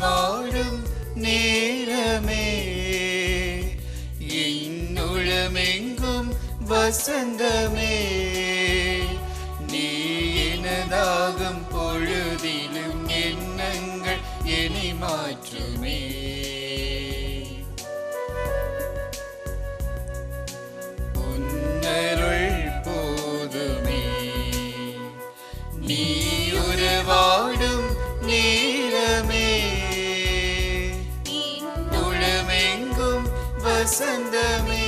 வாழும் நேரமே, இன்னுளமெங்கும் வசந்தமே, நீ எனதாகும் பொழுதிலும் எண்ணங்கள் என்னை மாற்றுமே. உன்னருள் போதுமே, நீ உறவாடும் நேரமே, இன்னுளமெங்கும் வசந்தமே.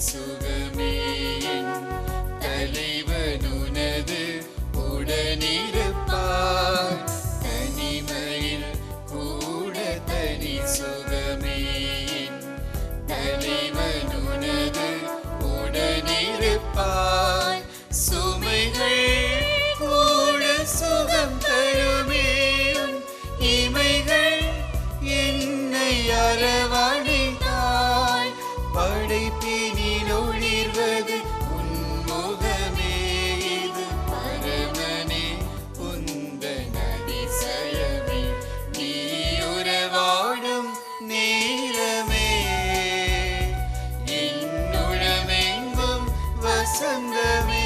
சுகமே, தலைவனுனது உடனிருப்பார். தனிமையில் கூட தனி சுகமே, தலைவனுனது உடனிருப்பார். சுமைகள் கூட சுகம் தருமே, இமைகள் என்னை அரவணைத்தாய். படைப்பினில் ஒளிர்வது உன்முகமே, இது பரமனே உந்தன் அதிசயமே, நீ உறவாடும் நேரமே, இன்னுளமெங்கும் வசந்தமே.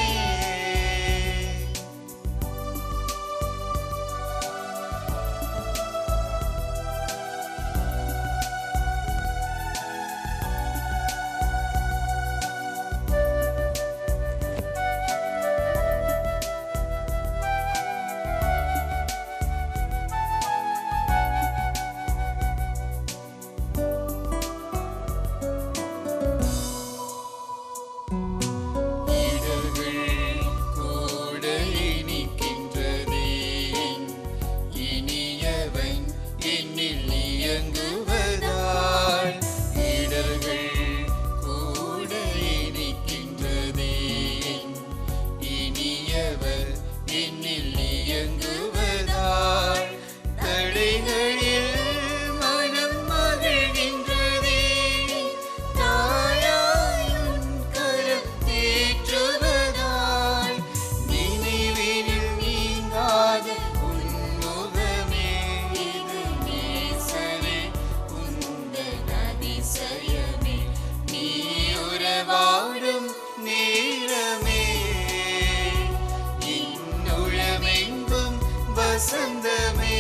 வசந்தமே,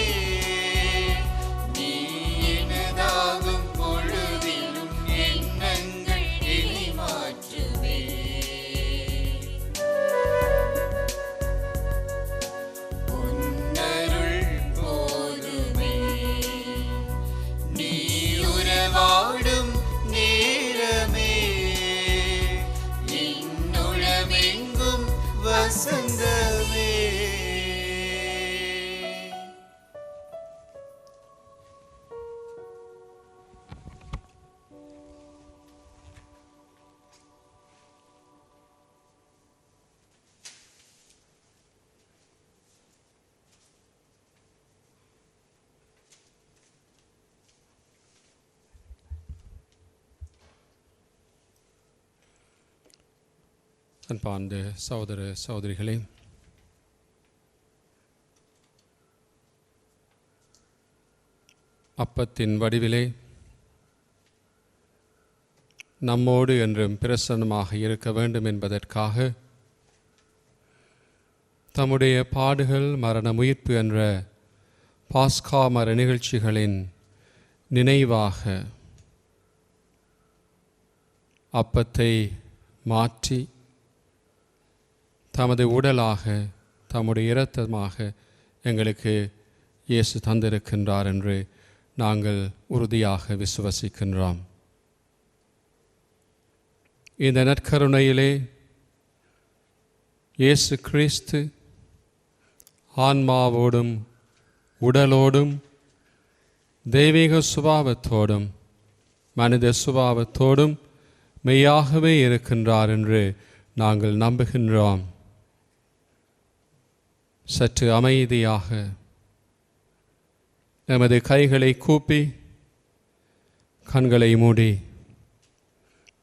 நீ எனதாகும் பொழுதிலும் எண்ணங்கள் என்னை மாற்றுமே. உன்னருள் போதுமே, நீ உறவாடும் நேரமே, இன்னுளமெங்கும் வசந்தமே. அன்பார்ந்த சகோதர சகோதரிகளே, அப்பத்தின் வடிவிலே நம்மோடு என்றும் பிரசன்னமாக இருக்க வேண்டும் என்பதற்காக தம்முடைய பாடுகள் மரண உயிர்ப்பு என்ற பாஸ்கா மர நிகழ்ச்சிகளின் நினைவாக அப்பத்தை மாற்றி தமது உடலாக தம்முடைய இரத்தமாக எங்களுக்கு இயேசு தந்திருக்கின்றார் என்று நாங்கள் உறுதியாக விசுவசிக்கின்றோம். இந்த நற்கருணையிலே இயேசு கிறிஸ்து ஆன்மாவோடும் உடலோடும் தெய்வீக சுபாவத்தோடும் மனித சுபாவத்தோடும் மெய்யாகவே இருக்கின்றார் என்று நாங்கள் நம்புகின்றோம். சற்று அமைதியாக நமது கைகளை கூப்பி கண்களை மூடி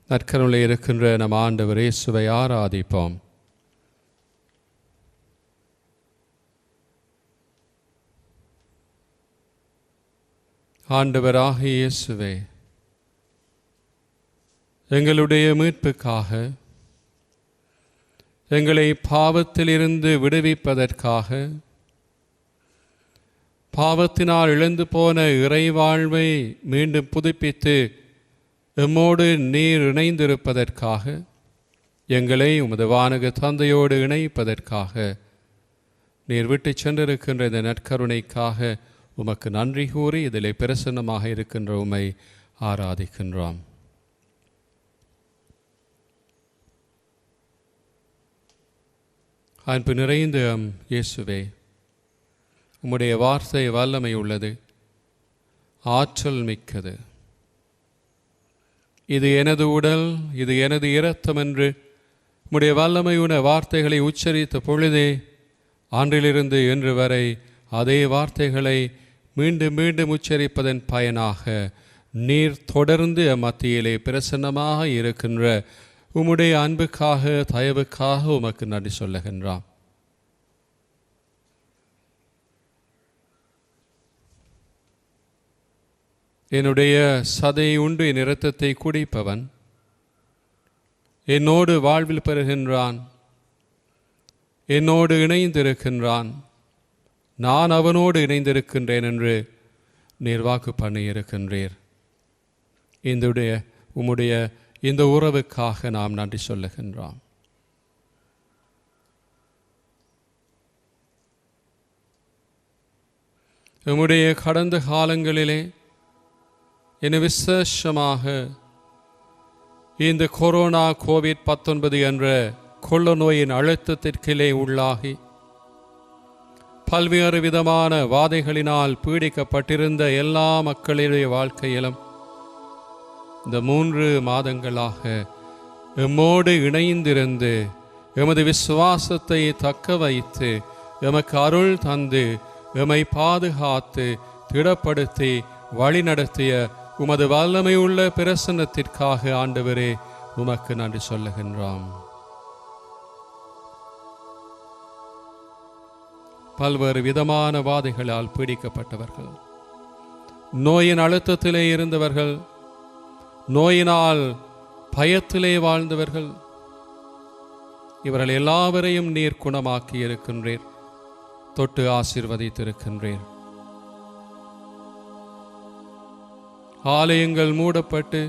நற்கருணையில் இருக்கின்ற நம் ஆண்டவர் இயேசுவை ஆராதிப்போம். ஆண்டவராகிய இயேசுவே, எங்களுடைய மீட்புக்காக எங்களை பாவத்திலிருந்து விடுவிப்பதற்காக பாவத்தினால் இழந்து போன இறைவாழ்வை மீண்டும் புதுப்பித்து எம்மோடு நீர் இணைந்திருப்பதற்காக எங்களை உமது வானக தந்தையோடு இணைப்பதற்காக நீர் விட்டு சென்றிருக்கின்ற இந்த நற்கருணைக்காக உமக்கு நன்றி கூறி இதிலே பிரசன்னமாக இருக்கின்ற உம்மை ஆராதிக்கின்றோம். அன்பு நிறைந்த இயேசுவே, உம்முடைய வார்த்தை வல்லமை உள்ளது, ஆற்றல் மிக்கது. இது எனது உடல், இது எனது இரத்தம் என்று உம்முடைய வல்லமையுள்ள வார்த்தைகளை உச்சரித்த பொழுதே அன்றிலிருந்து இன்று வரை அதே வார்த்தைகளை மீண்டும் மீண்டும் உச்சரிப்பதன் பயனாக நீர் தொடர்ந்து மத்தியிலே பிரசன்னமாக இருக்கின்ற உம்முடைய அன்புக்காக தயவுக்காக உமக்கு நன்றி சொல்லுகின்றான். என்னுடைய சதை உண்டு என் இரத்தத்தை குடிப்பவன் என்னோடு வாழ்வில் பெறுகின்றான், என்னோடு இணைந்திருக்கின்றான், நான் அவனோடு இணைந்திருக்கின்றேன் என்று நீர் வாக்கு பண்ணியிருக்கின்றீர். உம்முடைய இந்த உறவுக்காக நாம் நன்றி சொல்லுகின்றோம். உம்முடைய கடந்த காலங்களிலே இன்னும் விசேஷமாக இந்த கொரோனா COVID-19 என்ற கொள்ள நோயின் அழுத்தத்திற்கிலே உள்ளாகி பல்வேறு விதமான வாதைகளினால் பீடிக்கப்பட்டிருந்த எல்லா மக்களுடைய வாழ்க்கையிலும் இந்த 3 மாதங்களாக எம்மோடு இணைந்திருந்து எமது விசுவாசத்தை தக்க வைத்து எமக்கு அருள் தந்து எம்மை பாதுகாத்து திடப்படுத்தி வழிநடத்திய உமது வல்லமை உள்ள பிரசன்னத்திற்காக ஆண்டவரே உமக்கு நன்றி சொல்லுகின்றோம். பல்வேறு விதமான வாதைகளால் பீடிக்கப்பட்டவர்கள், நோயின் அழுத்தத்திலே இருந்தவர்கள், நோயினால் பயத்திலே வாழ்ந்தவர்கள், இவர்கள் எல்லாவரையும் நீர் குணமாக்கி இருக்கின்றீர், தொட்டு ஆசீர்வதித்திருக்கின்றீர். ஆலயங்கள் மூடப்பட்டு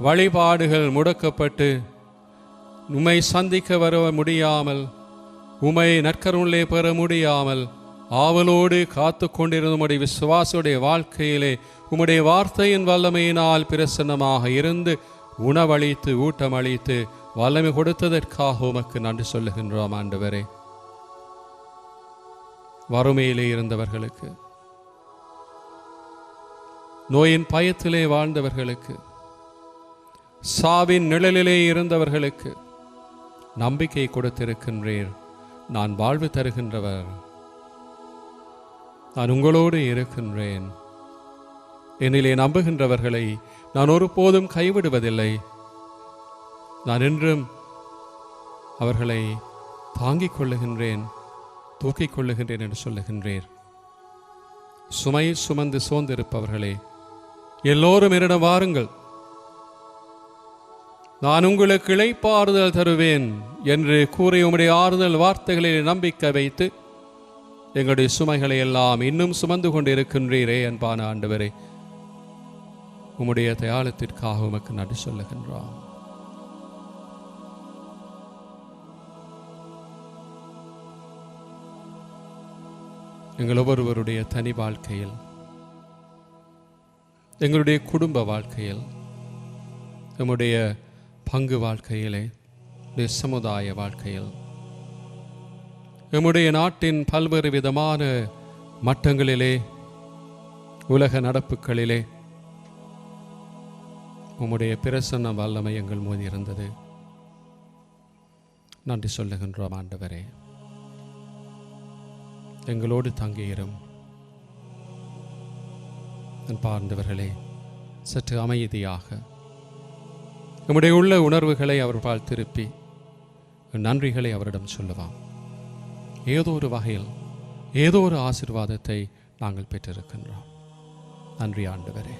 வழிபாடுகள் முடக்கப்பட்டு உம்மை சந்திக்க வர முடியாமல், உம்மை நற்கருணையிலே பெற முடியாமல் ஆவலோடு காத்து கொண்டிருந்த உம்முடைய விசுவாசுடைய வாழ்க்கையிலே உம்முடைய வார்த்தையின் வல்லமையினால் பிரசன்னமாக இருந்து உணவளித்து ஊட்டமளித்து வல்லமை கொடுத்ததற்காக உமக்கு நன்றி சொல்லுகின்றோம். ஆண்டவரே, வறுமையிலே இருந்தவர்களுக்கு, நோயின் பயத்திலே வாழ்ந்தவர்களுக்கு, சாவின் நிழலிலே இருந்தவர்களுக்கு நம்பிக்கை கொடுத்திருக்கின்றீர். நான் வாழ்வு தருகின்றவர், நான் உங்களோடு இருக்கின்றேன், என்னிலே நம்புகின்றவர்களை நான் ஒருபோதும் கைவிடுவதில்லை, நான் என்றும் அவர்களை தாங்கிக் கொள்ளுகின்றேன், தூக்கிக் கொள்ளுகின்றேன் என்று சொல்லுகின்றீர். சுமை சுமந்து சோர்ந்திருப்பவர்களே, எல்லோரும் என்னிடம் வாருங்கள், நான் உங்களுக்கு இளைப்பாறுதல் தருவேன் என்று கூறி உம்முடைய ஆறுதல் வார்த்தைகளில் நம்பிக்கை வைத்து எங்களுடைய சுமைகளை எல்லாம் இன்னும் சுமந்து கொண்டு இருக்கின்றீரே அன்பான ஆண்டவரே, உம்முடைய தயாளத்திற்காக உமக்கு நன்றி சொல்லுகின்றோம். எங்கள் ஒவ்வொருவருடைய தனி வாழ்க்கையில், எங்களுடைய குடும்ப வாழ்க்கையில், நம்முடைய பங்கு வாழ்க்கையிலே, சமுதாய வாழ்க்கையில், நம்முடைய நாட்டின் பல்வேறு விதமான மட்டங்களிலே, உலக நடப்புகளிலே உம்முடைய பிரசன்ன வல்லமை எங்கள் மோதி இருந்தது. நன்றி சொல்லுகின்றோம் ஆண்டவரே. எங்களோடு தங்கியிரும். பார்ந்தவர்களே, சற்று அமைதியாக நம்முடைய உள்ள உணர்வுகளை அவர்பால் திருப்பி நன்றிகளை அவரிடம் சொல்லுவாம். ஏதோ ஒரு வகையில் ஏதோ ஒரு ஆசீர்வாதத்தை நாங்கள் பெற்றிருக்கின்றோம். நன்றி ஆண்டவரே.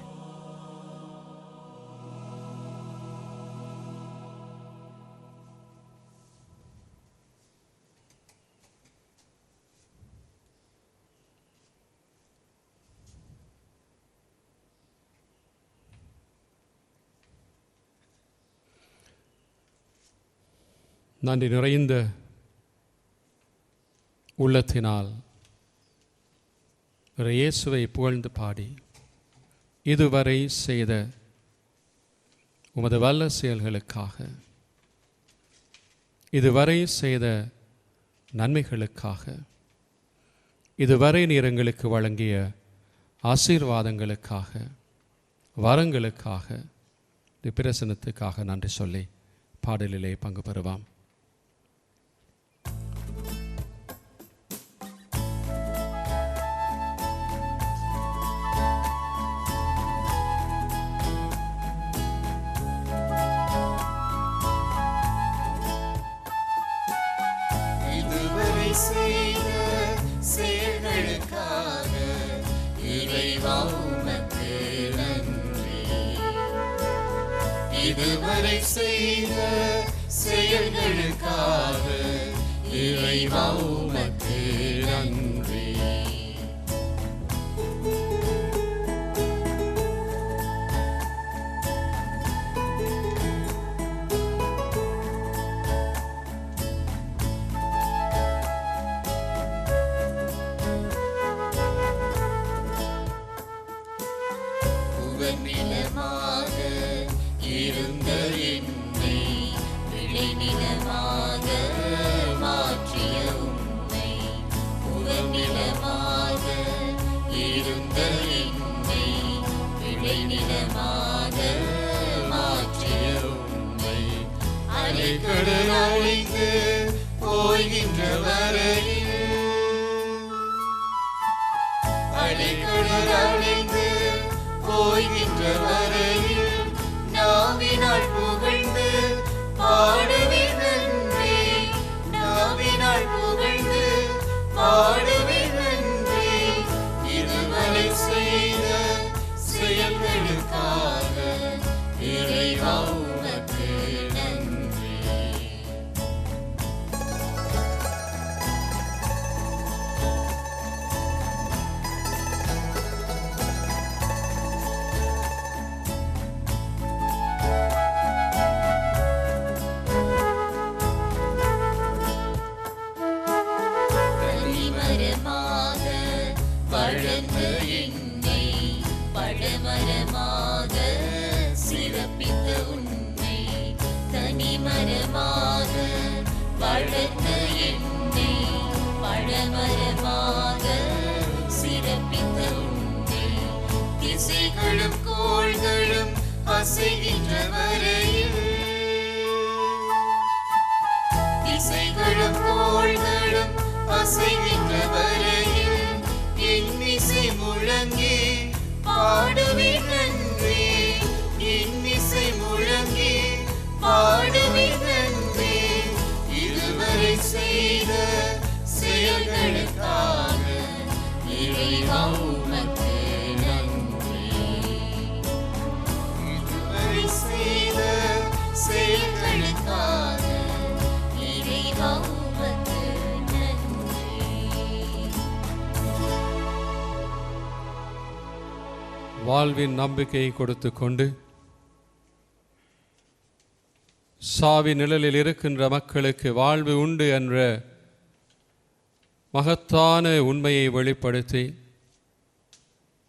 நன்றி நிறைந்த உள்ளத்தினால் இயேசுவை புகழ்ந்து பாடி இதுவரை செய்த உமது வல்ல செயல்களுக்காக, இதுவரை செய்த நன்மைகளுக்காக, இதுவரை நீர் எங்களுக்கு வழங்கிய ஆசீர்வாதங்களுக்காக, வரங்களுக்காக, பிரசனத்துக்காக நன்றி சொல்லி பாடலிலே பங்கு பெறுவாம். இதுவரை செய்த செயல்களுக்காக இறைவா உமக்கு நன்றி. உவநிலமாக இருந்த என்னை விளைநிலமாக மாற்றிய உம்மை, உவநிலமாக இருந்த என்னை விளைநிலமாக மாற்றிய உம்மை, அலைக்கடல் அழிந்து போகின்ற வரையில், அலைக்கடல் அழிந்து போகின்ற வரையில் நாவினால் புகழ்ந்து பாடுவேன் நன்றி, நாவினால் புகழ்ந்து பாடுவேன் நன்றி. இதுவரை செய்த செயல்களுக்காக இறைவா உமக்கு நன்றி. வளர்ந்த என்னை பழமரமாக சிறப்பித்த உன்னை, தனிமரமாக வளர்ந்த என்னை பழமரமாக சிறப்பித்த உன்னை, திசைகளும் கோள்களும் அசைகின்ற வரையில், திசைகளும் கோள்களும் அசைகின்ற வரையில் இன்னிசை முழங்கி பாடுவேன் நன்றி, இன்னிசை முழங்கி பாடுவேன் நன்றி. இதுவரை செய்த செயல்களுக்காக இறைவா உமக்கு நன்றி. இதுவரை செய்த செயல்களுக்காக இறைவா உமக்கு நன்றி. வாழ்வின் நம்பிக்கையை கொடுத்து கொண்டு சாவி நிழலில் இருக்கின்ற மக்களுக்கு வாழ்வு உண்டு என்ற மகத்தான உண்மையை வெளிப்படுத்தி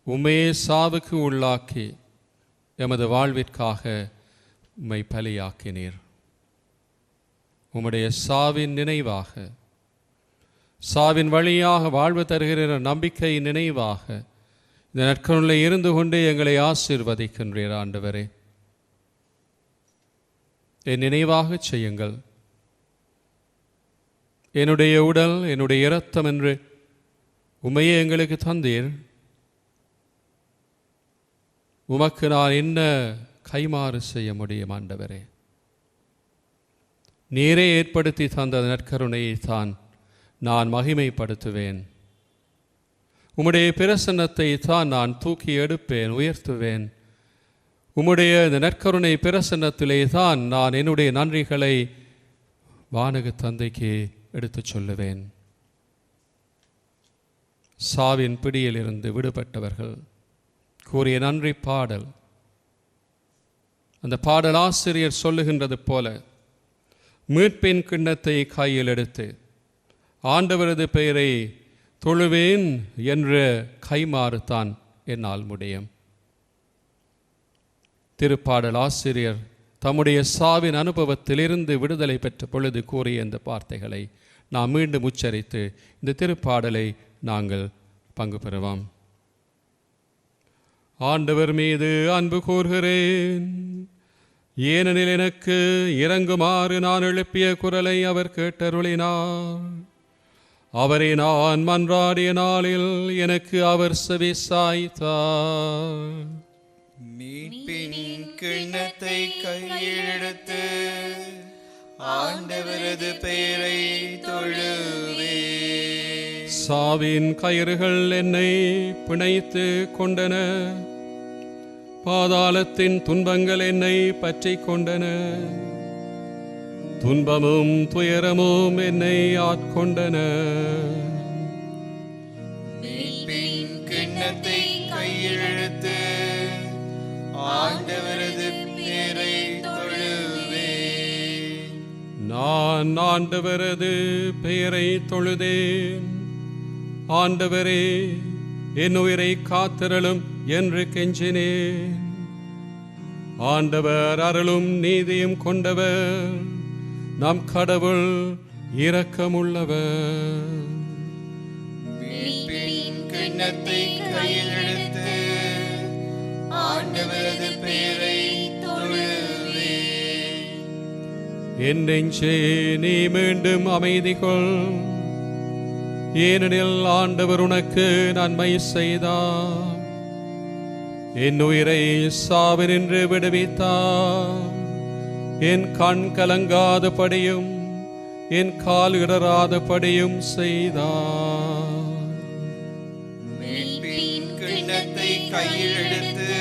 உம்மையே சாவுக்கு உள்ளாக்கி எமது வாழ்விற்காக உம்மை பலியாக்கினீர். உம்முடைய சாவின் நினைவாக சாவின் வழியாக வாழ்வு தருகிற நம்பிக்கை நினைவாக இந்த நற்கருணையில் இருந்து கொண்டு எங்களை ஆசீர்வதிக்கின்றீர் ஆண்டவரே. என் நினைவாக செய்யுங்கள். என்னுடைய உடல் என்னுடைய இரத்தம் என்று உமையே எங்களுக்கு தந்தீர். உமக்கு நான் என்ன கைமாறு செய்ய முடியும் ஆண்டவரே? நீரே ஏற்படுத்தி தந்த நற்கருணையை தான் நான் மகிமைப்படுத்துவேன். உம்முடைய பிரசன்னத்தை தான் நான் தூக்கி எடுப்பேன், உயர்த்துவேன். உம்முடைய இந்த நற்கருணை பிரசன்னத்திலே தான் நான் என்னுடைய நன்றிகளை வானக தந்தைக்கு எடுத்துச் சொல்லுவேன். சாவின் பிடியிலிருந்து விடுபட்டவர்கள் கூறிய நன்றி பாடல், அந்த பாடல் ஆசிரியர் சொல்லுகின்றது போல, மீட்பின் கிண்ணத்தை கையில் எடுத்து ஆண்டவரது பெயரை தொழுவேன் என்ற கைமாறு தான் என்னால் முடியும். திருப்பாடல் ஆசிரியர் தம்முடைய சாவின் அனுபவத்திலிருந்து விடுதலை பெற்ற பொழுது கூறிய இந்த வார்த்தைகளை நாம் மீண்டும் உச்சரித்து இந்த திருப்பாடலை நாங்கள் பங்கு பெறுவோம். ஆண்டவர் மீது அன்பு கூர்கிறேன், ஏனெனில் எனக்கு இறங்குமாறு நான் எழுப்பிய குரலை அவர் கேட்டருளினார். அவரை நான் மன்றாடிய நாளில் எனக்கு அவர் செவி சாய்த்தார். மீட்பின் கிண்ணத்தை கையில் எடுத்து ஆண்டவரது பெயரை தொழுவே. சாவின் கயிறுகள் என்னை பிணைத்து கொண்டன, பாதாளத்தின் துன்பங்கள் என்னை பற்றி கொண்டன. துன்பமும் துயரமும் என்னை ஆட்கொண்டன. மீட்பின் கிண்ணத்தை கையில் எடுத்து ஆண்டவரது பெயரை தொழுவே. நான் ஆண்டவரது பெயரை தொழுதேன். ஆண்டவரே, என் உயிரை காத்திரளும் என்று கெஞ்சினேன். ஆண்டவர் அருளும் நீதியும் கொண்டவர், நம் கடவுள் இரக்கமுள்ளவர். மீட்பின் கிண்ணத்தை கையில் எடுத்து ஆண்டவரது பெயரை தொழுவே. என் நெஞ்சே, நீ மீண்டும் அமைதி கொள், ஏனெனில் ஆண்டவர் உனக்கு நன்மை செய்தார். என் உயிரை சாவினின்று விடுவித்தார். என் கண் கலங்காதபடியும் என் கால் இடராதபடியும் செய்தார். மீட்பின் கிண்ணத்தை கையில் எடுத்து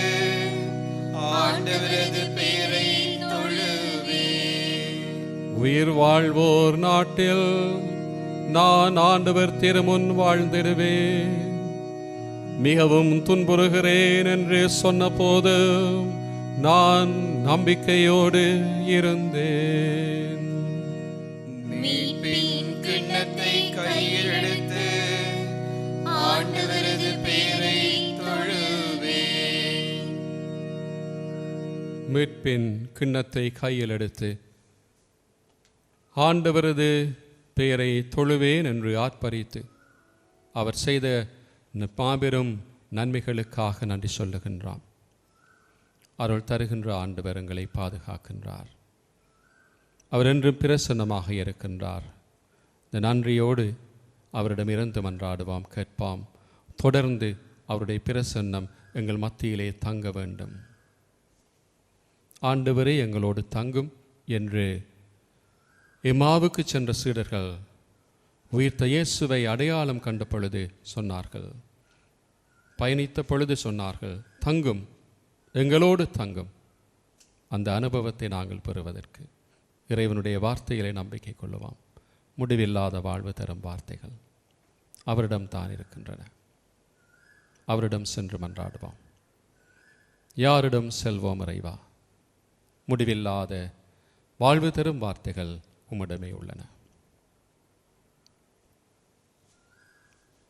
ஆண்டவரது பெயரை தொழுவே. உயிர் வாழ்வோர் நாட்டில் நான் ஆண்டவர் திருமுன் வாழ்ந்திடுவேன். மிகவும் துன்புறுகிறேன் என்று சொன்னபோது நான் நம்பிக்கையோடு இருந்தேன். மீட்பின் கிண்ணத்தை கையில் எடுத்து ஆண்டவரது பெயரை தொழுவே. மீட்பின் கிண்ணத்தை கையில் எடுத்து ஆண்டவரது பெயரை தொழுவேன் என்று ஆர்ப்பரித்து அவர் செய்த மாபெரும் நன்மைகளுக்காக நன்றி சொல்லுகின்றான். அருள் தருகின்ற ஆண்டவர் எங்களை பாதுகாக்கின்றார். அவர் என்றும் பிரசன்னமாக இருக்கின்றார். இந்த நன்றியோடு அவரிடமிருந்து மன்றாடுவாம், கேட்பாம். தொடர்ந்து அவருடைய பிரசன்னம் எங்கள் மத்தியிலே தங்க வேண்டும். ஆண்டவரே எங்களோடு தங்கும் என்று எம்மாவுக்கு சென்ற சீடர்கள் உயிர்த்த இயேசுவை அடையாளம் கண்ட பொழுது சொன்னார்கள், பயணித்த பொழுது சொன்னார்கள், தங்கும், எங்களோடு தங்கும். அந்த அனுபவத்தை நாங்கள் பெறுவதற்கு இறைவனுடைய வார்த்தைகளை நம்பிக்கை கொள்ளுவோம். முடிவில்லாத வாழ்வு தரும் வார்த்தைகள் அவரிடம் தான் இருக்கின்றன. அவரிடம் சென்று மன்றாடுவோம். யாரிடம் செல்வோம் இறைவா? முடிவில்லாத வாழ்வு தரும் வார்த்தைகள் உம்மிடமே உள்ளன.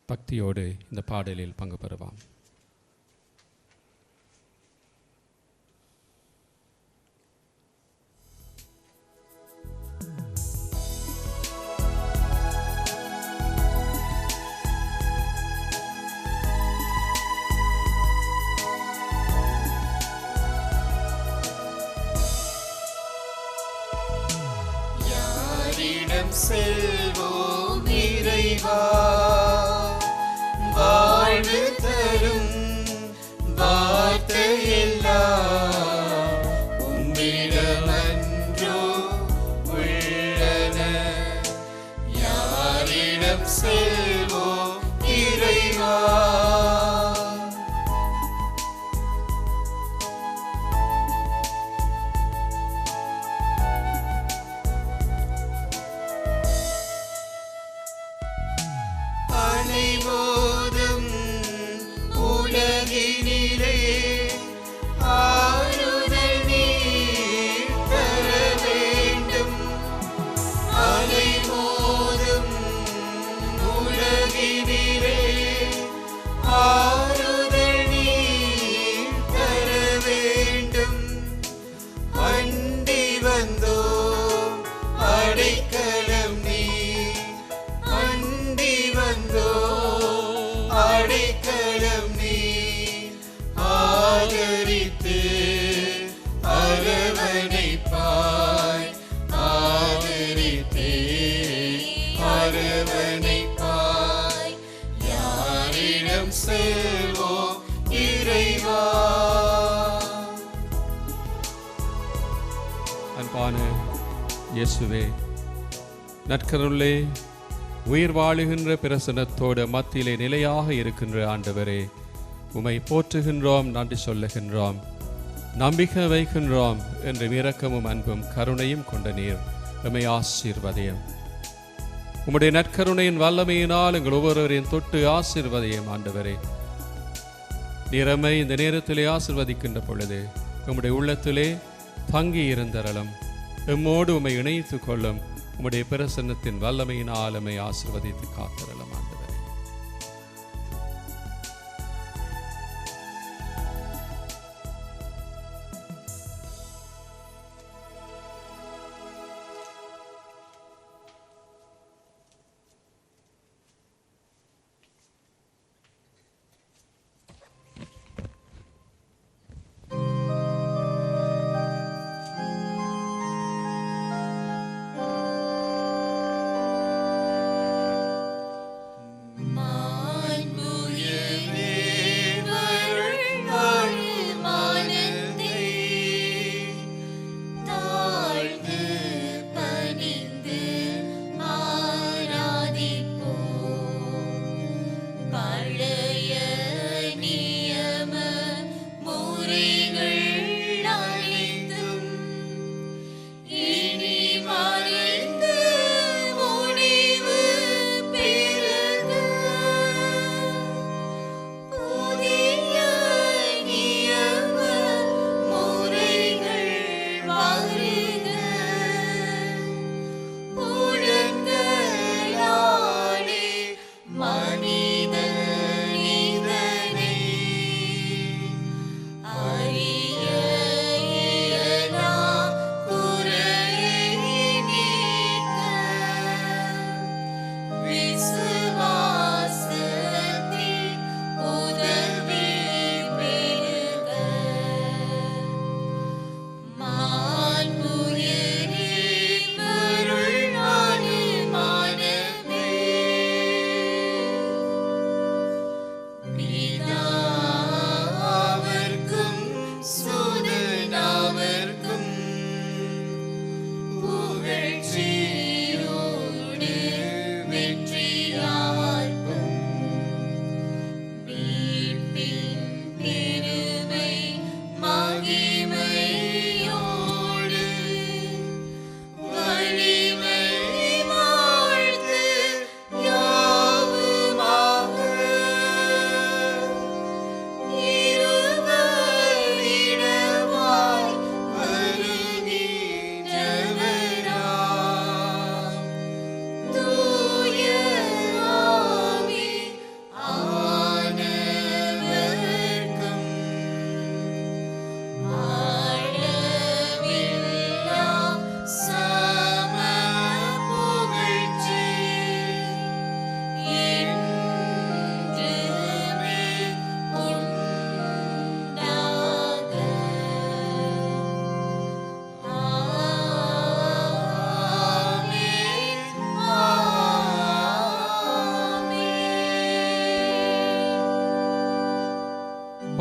பக்தியோடு இந்த பாடலில் பங்கு பெறுவோம். யாரிடம் செல்வோம் இறைவா? வாழ்வு தரும் வார்த்தையெல்லாம் உம்மிடமன்றோ உள்ளன. யாரிடம் செல்வோம் இறைவா? அலைமோதும் உலகினிலே ஆறுதல் நீர் தர வேண்டும். அலைமோதும் உலகினிலே ஆறுதல் நீர் தர வேண்டும். அண்டி வந்தோம் அடைக்கலம் நீர், அண்டி வந்தோம் அடைக்கலம் நீர். ஆதரித்து அரவணைப்பாய், ஆதரித்தே அரவணைப்பாய். யாரிடம் செல்வோம் இறைவா? அன்பான இயேசுவே, நற்கருளே, உயிர் வாழுகின்ற பிரசன்னத்தோடு மத்தியிலே நிலையாக இருக்கின்ற ஆண்டவரே, உம்மை போற்றுகின்றோம், நன்றி சொல்லுகின்றோம், நம்பிக்கை வைக்கின்றோம் என்று இரக்கமும் அன்பும் கருணையும் கொண்ட நீர் எம்மை ஆசீர்வதியும். உம்முடைய நற்கருணையின் வல்லமையினால் எங்கள் ஒவ்வொருவரையும் தொட்டு ஆசீர்வதியும் ஆண்டவரே. நீர் எம்மை இந்த நேரத்திலே ஆசீர்வதிக்கின்ற பொழுது உம்முடைய உள்ளத்திலே தங்கி இருந்தரலும், எம்மோடு உம்மை இணைத்துக் கொள்ளும் உம்முடைய பிரசன்னத்தின் வல்லமையினால் எம்மை ஆசீர்வதித்து காத்திரலும் ஆண்டவரே.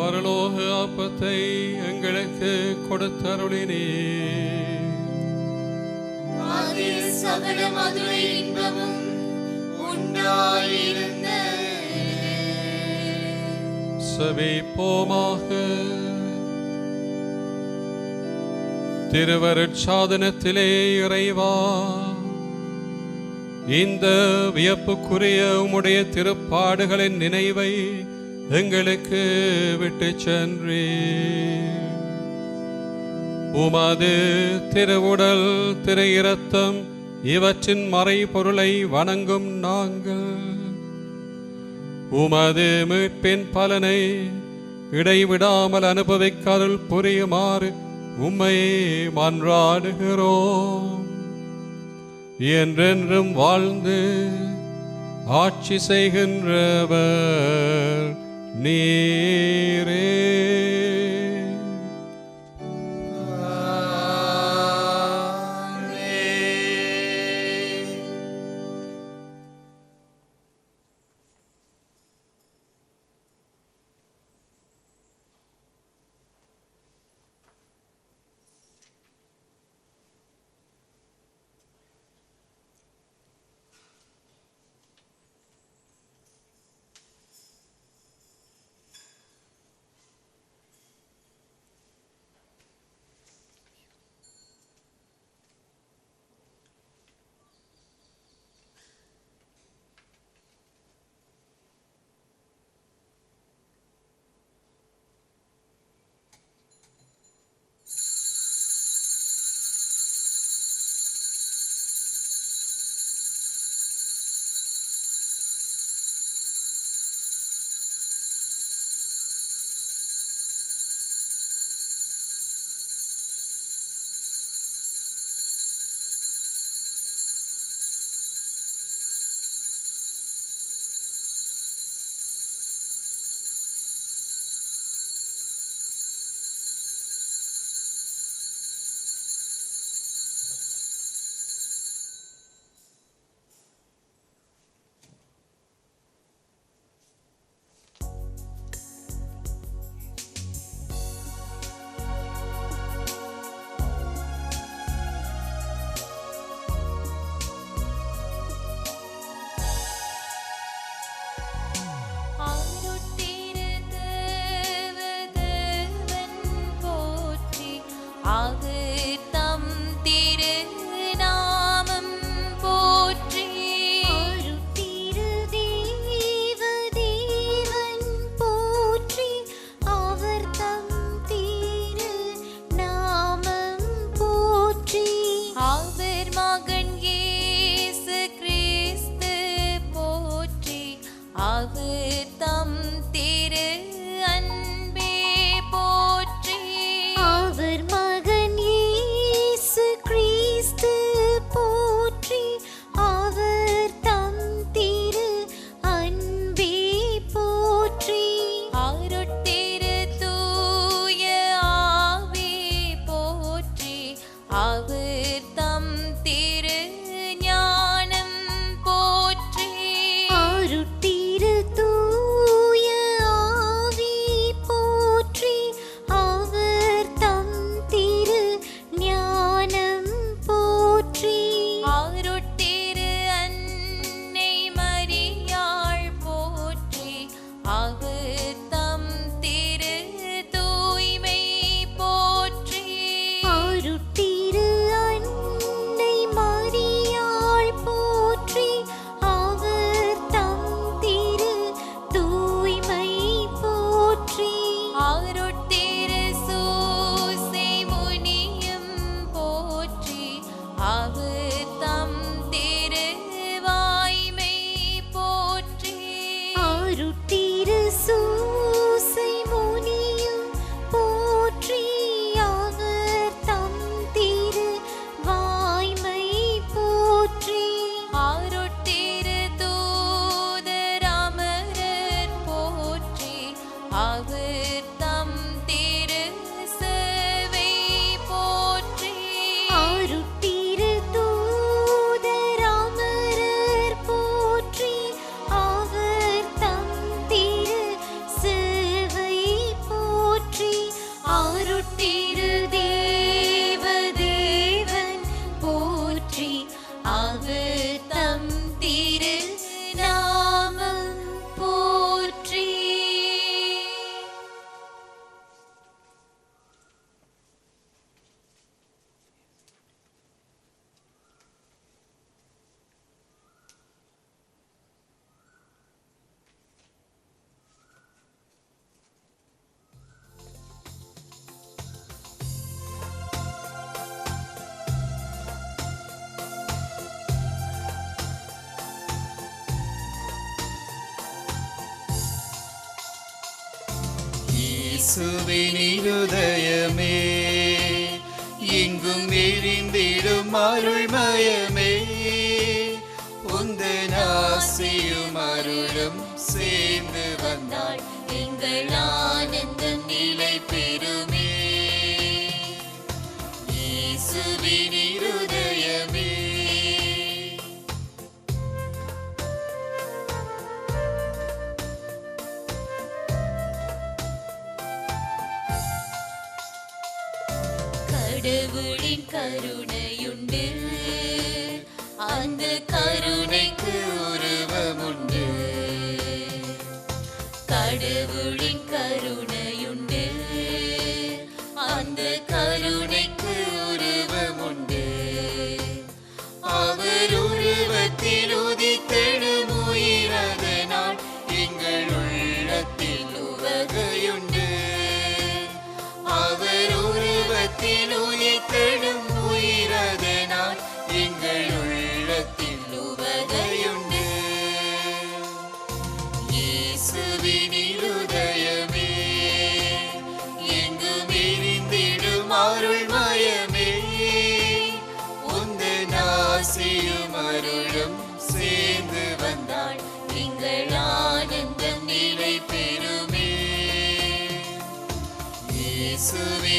பரலோக அப்பத்தை எங்களுக்கு கொடுத்தருளினீர். அதில் சகல மதுர இன்பமும் உண்டாயிருந்தது. செபிப்போமாக. திருவருட்சாதனத்திலே இறைவா, இந்த வியப்புக்குரிய உம்முடைய திருப்பாடுகளின் நினைவை எங்களுக்கு விட்டு சென்றீர். உமது திருவுடல் திரு இரத்தம் இவற்றின் மறைபொருளை வணங்கும் நாங்கள் உமது மீட்பின் பலனை இடைவிடாமல் அனுபவிக்க அருள் புரியுமாறு உம்மை மன்றாடுகிறோம். என்றென்றும் வாழ்ந்து ஆட்சி செய்கின்றவர் நீரே. அவர் மகன் இயேசுவின் இருதயமே எங்கும் எரிந்திடும் அருள்மயமே உந்தன் ஆசியும் அருளும் சேர்ந்து வந்தாள் எங்கள் ஆனந்தம் நிலை பெறுமே இயேசுவின் இருதயமே கடவுளின் கருணையுண்டு அந்த கருணைக்கு உருவமுண்டு கடவுளின் கருணையுண்டு அந்த கருணைக்கு உருவமுண்டு அவர் உருவத்தில் உதித்தெழும் உயிரதனால் எங்கள் உள்ளத்தில் உவகையுண்டு அவர் உருவத்தில் உயிர்த்தெழும் உயிரதனால் எங்கள் உள்ளத்தில் உவகையுண்டு இயேசுவின் இருதயமே எங்கும் எரிந்திடும் அருள்மயமே உந்தன் ஆசியும் அருளும் சேர்ந்து வந்தாள் எங்கள் ஆனந்தம் நிலை பெறுமே இயேசுவே